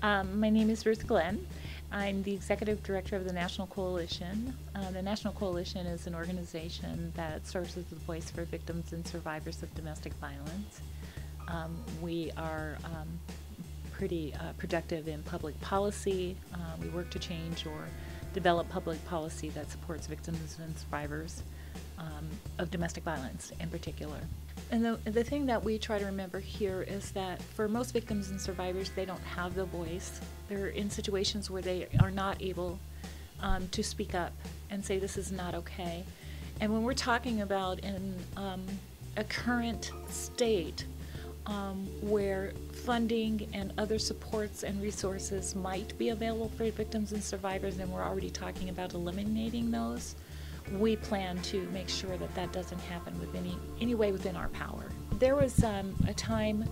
My name is Ruth Glenn. I'm the Executive Director of the National Coalition. The National Coalition is an organization that serves as the voice for victims and survivors of domestic violence. We are pretty productive in public policy. We work to change or develop public policy that supports victims and survivors of domestic violence in particular. And the thing that we try to remember here is that for most victims and survivors, they don't have the voice. They're in situations where they are not able to speak up and say this is not okay. And when we're talking about in a current state where funding and other supports and resources might be available for victims and survivors, and we're already talking about eliminating those, we plan to make sure that that doesn't happen with any way within our power. There was a time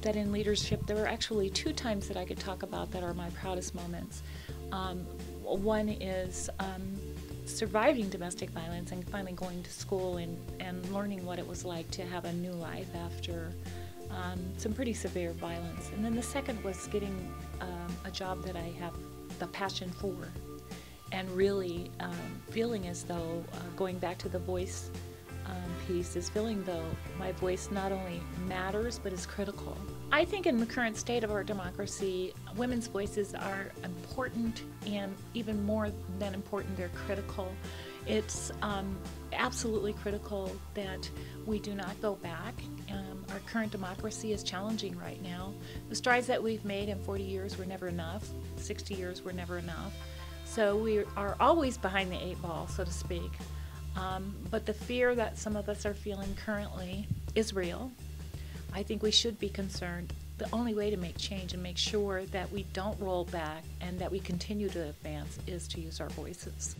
that in leadership, there were actually two times that I could talk about that are my proudest moments. One is surviving domestic violence and finally going to school and learning what it was like to have a new life after some pretty severe violence. And then the second was getting a job that I have the passion for, and really feeling as though, going back to the voice piece, is feeling though my voice not only matters but is critical. I think in the current state of our democracy, women's voices are important, and even more than important, they're critical. It's absolutely critical that we do not go back. Our current democracy is challenging right now. The strides that we've made in 40 years were never enough. 60 years were never enough. So we are always behind the eight ball, so to speak. But the fear that some of us are feeling currently is real. I think we should be concerned. The only way to make change and make sure that we don't roll back and that we continue to advance is to use our voices.